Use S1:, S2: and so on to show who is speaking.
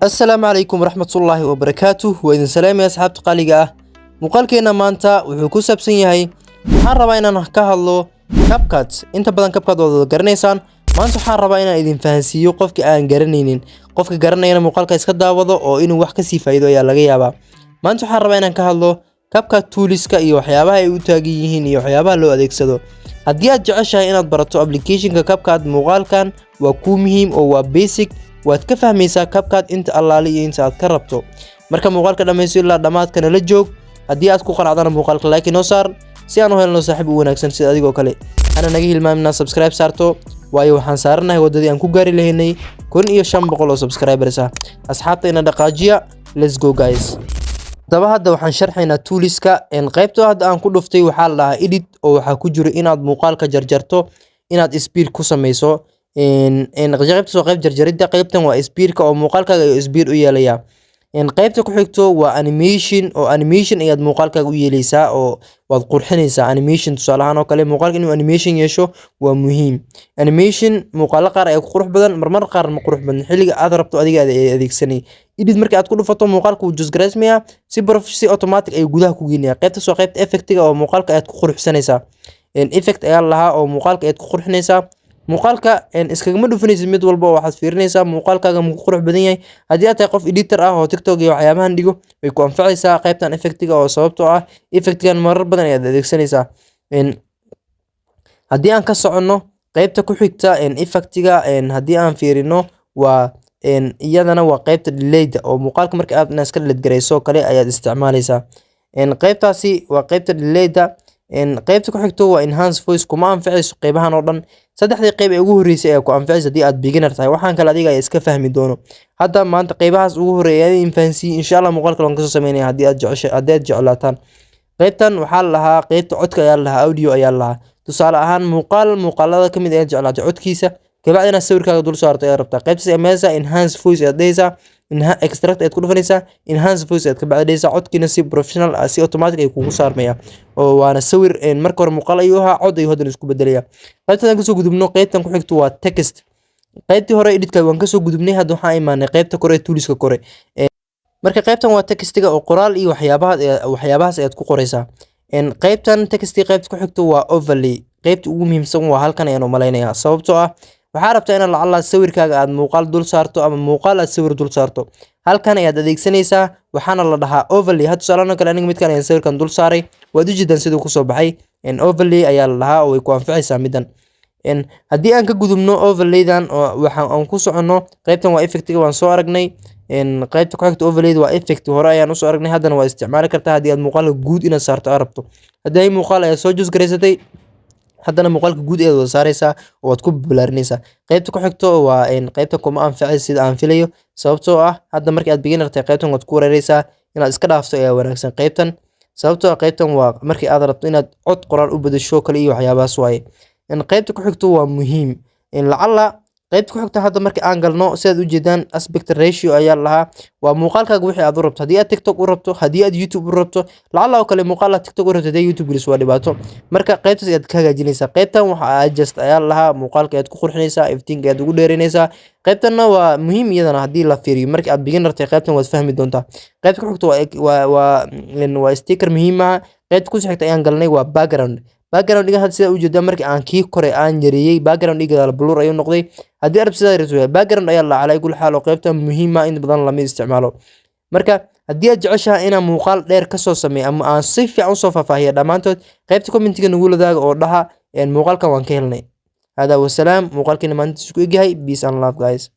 S1: السلام عليكم ورحمة الله وبركاته وإذن سلام يا أصحاب تقاليقة مقالكينا مانتا وحو ku saabsan yahay waxaan rabaa inaan ka hadlo CapCut inta badan CapCut wada garaneysaan maanta waxaan rabaa inaan idin fahansiiyo qofka aan garanaynin qofka garanayna muuqaalka iska daawado oo inuu wax ka sii faa'iido ayaa laga yaabaa maanta waxaan rabaa inaan ka hadlo CapCut toolska iyo waxyaabaha ay u taagan yihiin iyo waxyaabaha loo adeegsado haddii aad jeceshahay inaad barato applicationka CapCut muuqaalkan waa ku muhiim oo waa basic waad ka fahmaysaa CapCut inta allaali iyo inta aad ka rabto marka muuqaalka dhamaysto ilaa dhamaadkana la joog haddii aad ku qanacdana muuqaalka like inoo saar si aan u helno saaxiib u wanaagsan sida adigoo kale ana naga hilmaamina subscribe saarto waayo waxaan saaranahay wadadii aan ku gaari lahaynay 1500 oo subscribers ah asxaabtayna dhaqaajiya let's go guys daba hadda waxaan sharxaynaa toolska qaybta hadda aan ku dhuftay waxaa la dhahaa edit oo waxaa ku jiro inaad muuqaalka jarjarto inaad speed ku sameyso qaybta soo qayb jarjaridda qaybtan waa speedka oo muuqaalkaaga iyo speed u yeelaya qaybta ku xigto waa animation oo animation ayaad muuqaalkaaga u yeelaysaa oo waad qurxinaysaa animation tusaale ahaan oo kale muuqaalka inuu animation yeesho waa muhiim animation muuqaalo qaar ayaa ku qurux badan marmar qaar ma qurux badan xilliga aad rabto adiga adeegsanay edit marka aad ku dhufato muuqaalka wuu just gareysmaya si automatic ay gudaha ku geynaya qaybta soo qaybta effectiga oo muuqaalka aad ku qurxinaysaa effect ayaa lahaa oo muuqaalka aad ku qurxinaysaa muuqaalka iskagama dhufanaysid mid walba oo waxaad fiirinaysaa muuqaalkaaga ma ku qurux badan yahay haddii aad tahay qof editor ah oo TikTok iyo waxyaabahan dhigo way ku anfacaysaa qaybtan effectiga oo sababtoo ah effectigan marar badan ayaad adeegsanaysaa haddii aan ka soconno qaybta ku xigta effectiga haddii aan fiirino waa iyadana waa qaybta delayda oo muuqaalka marka aad iska delete gareyso kale ayaad isticmaalaysaa qaybtaasi waa qaybta delayda qaybta ku xigto waa enhance voice kuma anfacayso qaybahan oo dhan saddexdii qayb ee ugu horeysay ayaa ku anfacaysa haddii aad beginner tahay waxaan kale adiga iska fahmi doono hadda maanta qaybahaas ugu horeeya in fahansiin insha Allah muuqaalka waan ka soo sameynaya haddii aad jeclaataan qaybtan waxaa la lahaa qaybta codka ayaa la lahaa audio ayaa la lahaa tusaale ahaan muuqaalada kamid ayaa jeclaatay codkiisa kabacdina sawirkaaga dul saarto ayaa rabtaa qaybtaas meesha enhance voice ayaa dhaysaa extract aad ku dhufanaysaa enhance voice aad ka bacdaysaa codkiina si professional si automatic ay kugu saarmaya oo waana sawir marka hore muuqaal ayuu ahaa cod ayuu haddana isku bedelaya qaybtan ka soo gudubno qaybtan ku xigto waa text qaybtii hore editka waan ka soo gudubnay hadda waxaan imaanay qaybta kore toolska kore marka qaybtan waa textiga oo qoraal iyo waxyaabahaas ayaad ku qoraysaa qaybtan textiga qaybta ku xigto waa overlay qaybta ugu muhiimsan waa halkan ayaan u malaynayaa sababtoo ah waxaa rabtaa inaad lacala sawirkaaga aad muuqaal dul saarto ama muuqaal aad sawir dul saarto halkan ayaad adeegsanaysaa waxaana la dhahaa overlay hadda tusaale kale aniga midkan ayaan sawirkan dul saaray waad u jeedaan siduu kusoo baxay overlay ayaa la dhahaa oo way ku anfacaysaa midan haddii aan ka gudubno overlaydan waxaan ku soconno qaybtan waa effectiga waan soo aragnay qaybta ku xigta overlayda waa effect hore ayaan usoo aragnay haddana waa isticmaali kartaa haddii aad muuqaalka guud inaad saarto aad rabto haddii ay muuqaal ayaa soo jus garaysatay haddana muuqaalka guud ee wada saaraysaa oo waad ku balaarinaysaa qaybta ku xigto waa qaybta kuma anfacay sida aan filayo sababtoo ah hadda markii aad beginner tahay qaybtan waad ku wareeraysaa inaad iska dhaafto ayaa wanaagsan qaybtan sababtoo ah qaybtan waa markii aad rabto inaad cod qoraal u bedesho kale iyo waxyaabahaas waaye qaybta ku xigto waa muhiim lacala qaybta ku xigta hadda markii aan galno sidaad u jeedaan aspect ratio ayaa lahaa waa muuqaalkaaga wixii aad u rabto haddii aad TikTok u rabto haddii aad YouTube u rabto lacala oo kale muuqaal aad TikTok u rabto haddii YouTube gelis waa dhibaato marka qaybtaas ayaad ka hagaajinaysaa qaybtan waxa adjust ayaa lahaa muuqaalka ayaad ku qurxinaysaa iftiinka ayaad ugu dheeraynaysaa qaybtanna waa muhiim iyadana haddii la fiiriyo markii aad beginner tahay qaybtan waad fahmi doontaa qaybta ku xigta waa sticker muhiim ah qaybta ku xigta ayaan galnay waa background iga hadda sida u jeedaa markii aan kii kore aan yareeyay background iga blur ayuu noqday haddii arab sida rabto background ayaa la calay kul xaal oo qaybta muhiim ah in badan la mid isticmaalo marka haddii aad jeceshahay inaan muuqaal dheer ka soo sameeyo ama aan si fiican u soo faahfaahiyo dhamaantood qaybta commentiga nagu ladaaga oo dhaha muuqaalkan waan ka helnay hada wasalaam muuqaalkina maanta isku egyahay peace and love guys